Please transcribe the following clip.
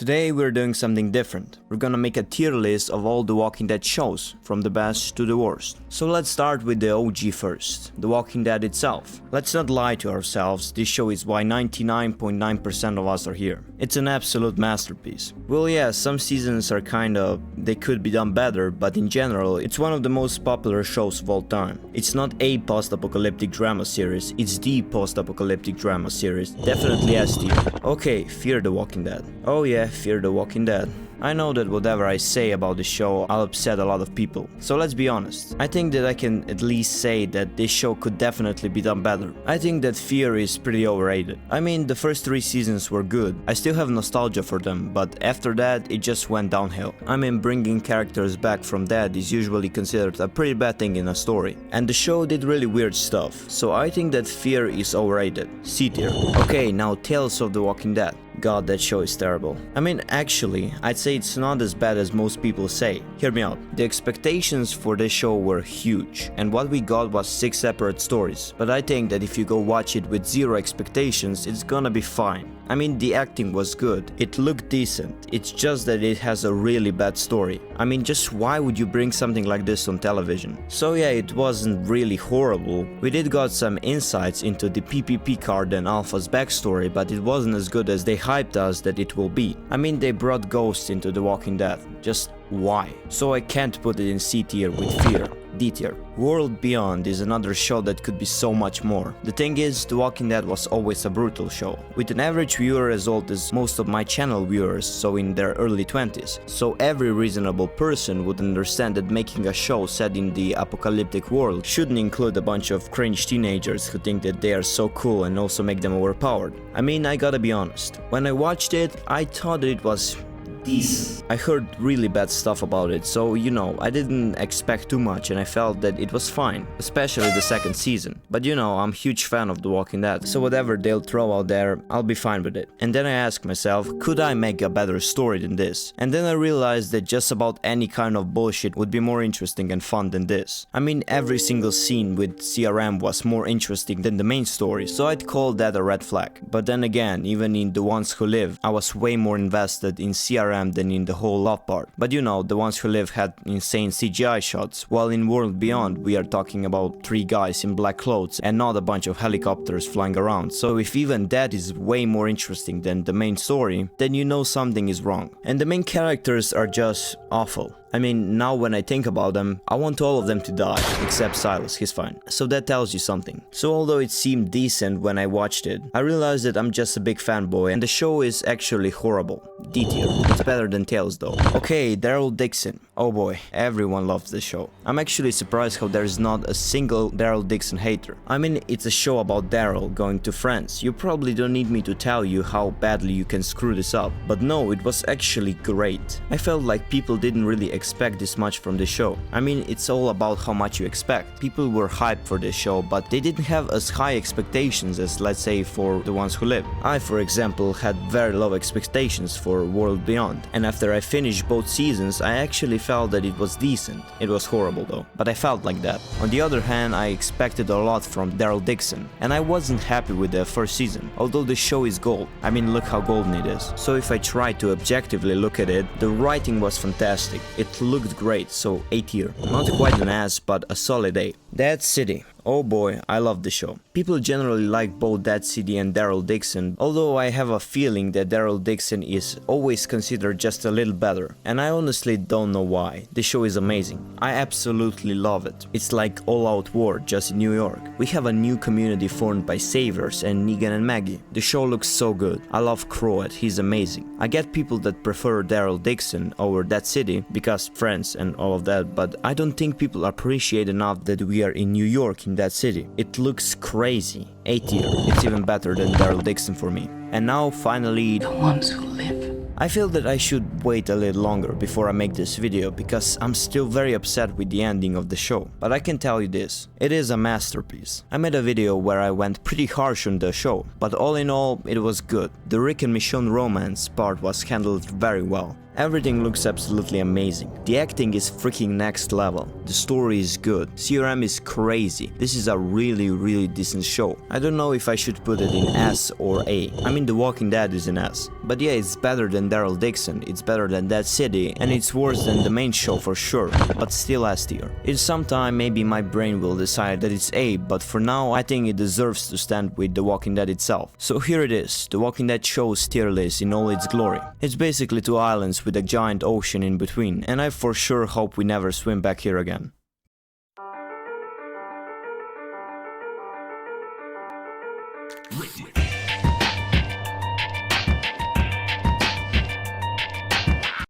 Today we're doing something different. We're gonna make a tier list of all the Walking Dead shows, from the best to the worst. So let's start with the OG first, The Walking Dead itself. Let's not lie to ourselves, this show is why 99.9% of us are here. It's an absolute masterpiece. Well yeah, some seasons are they could be done better, but in general, it's one of the most popular shows of all time. It's not a post-apocalyptic drama series, it's the post-apocalyptic drama series, definitely S tier. Okay, Fear the Walking Dead. Oh yeah, Fear the Walking Dead. I know that whatever I say about the show, I'll upset a lot of people. So let's be honest. I think that I can at least say that this show could definitely be done better. I think that Fear is pretty overrated. I mean, the first 3 seasons were good. I still have nostalgia for them, but after that, it just went downhill. I mean, bringing characters back from dead is usually considered a pretty bad thing in a story. And the show did really weird stuff. So I think that Fear is overrated. C tier. Okay, now Tales of the Walking Dead. God, that show is terrible. I mean, actually, I'd say it's not as bad as most people say. Hear me out. The expectations for this show were huge, and what we got was 6 separate stories. But I think that if you go watch it with 0 expectations, it's gonna be fine. I mean, the acting was good, it looked decent, it's just that it has a really bad story. I mean, just why would you bring something like this on television? So yeah, it wasn't really horrible. We did got some insights into the PPP card and Alpha's backstory, but it wasn't as good as they hyped us that it will be. I mean, they brought Ghost into The Walking Dead, just why? So I can't put it in C tier with Fear. D tier. World Beyond is another show that could be so much more. The thing is, The Walking Dead was always a brutal show, with an average viewer as old as most of my channel viewers, so in their early 20s. So every reasonable person would understand that making a show set in the apocalyptic world shouldn't include a bunch of cringe teenagers who think that they are so cool and also make them overpowered. I mean, I gotta be honest, when I watched it, I thought that it was decent. I heard really bad stuff about it, so you know, I didn't expect too much and I felt that it was fine, especially the second season. But you know, I'm a huge fan of The Walking Dead, so whatever they'll throw out there, I'll be fine with it. And then I asked myself, could I make a better story than this? And then I realized that just about any kind of bullshit would be more interesting and fun than this. I mean, every single scene with CRM was more interesting than the main story, so I'd call that a red flag. But then again, even in The Ones Who Live, I was way more invested in CRM than in the whole love part. But you know, The Ones Who Live had insane CGI shots, while in World Beyond we are talking about 3 guys in black clothes and not a bunch of helicopters flying around. So if even that is way more interesting than the main story, then you know something is wrong. And the main characters are just awful. I mean, now when I think about them, I want all of them to die, except Silas, he's fine. So that tells you something. So although it seemed decent when I watched it, I realized that I'm just a big fanboy and the show is actually horrible. D tier. It's better than Tales though. Okay, Daryl Dixon. Oh boy, everyone loves this show. I'm actually surprised how there's not a single Daryl Dixon hater. I mean, it's a show about Daryl going to France. You probably don't need me to tell you how badly you can screw this up. But no, it was actually great. I felt like people didn't really expect this much from the show. I mean, it's all about how much you expect. People were hyped for this show, but they didn't have as high expectations as, let's say, for The Ones Who Live. I, for example, had very low expectations for World Beyond, and after I finished both seasons, I actually felt that it was decent. It was horrible though, but I felt like that. On the other hand, I expected a lot from Daryl Dixon, and I wasn't happy with the first season, although the show is gold. I mean, look how golden it is. So if I try to objectively look at it, the writing was fantastic. It looked great, so A tier. Not quite an ass, but a solid A. Dead City. Oh boy, I love the show. People generally like both Dead City and Daryl Dixon, although I have a feeling that Daryl Dixon is always considered just a little better, and I honestly don't know why. The show is amazing. I absolutely love it. It's like all-out war just in New York. We have a new community formed by Saviors and Negan and Maggie. The show looks so good. I love Croat, he's amazing. I get people that prefer Daryl Dixon over Dead City because friends and all of that, but I don't think people appreciate enough that we are in New York in that city. It looks crazy. A tier. It's even better than Daryl Dixon for me. And now finally, The Ones Who Live. I feel that I should wait a little longer before I make this video because I'm still very upset with the ending of the show. But I can tell you this, it is a masterpiece. I made a video where I went pretty harsh on the show, but all in all, it was good. The Rick and Michonne romance part was handled very well. Everything looks absolutely amazing. The acting is freaking next level. The story is good. CRM is crazy. This is a really decent show. I don't know if I should put it in S or A. I mean, The Walking Dead is an S. But yeah, it's better than Daryl Dixon, it's better than Dead City, and it's worse than the main show for sure, but still S tier. In some time maybe my brain will decide that it's A, but for now I think it deserves to stand with The Walking Dead itself. So here it is, The Walking Dead show's tier list in all its glory. It's basically two islands with a giant ocean in between, and I for sure hope we never swim back here again. Liquid.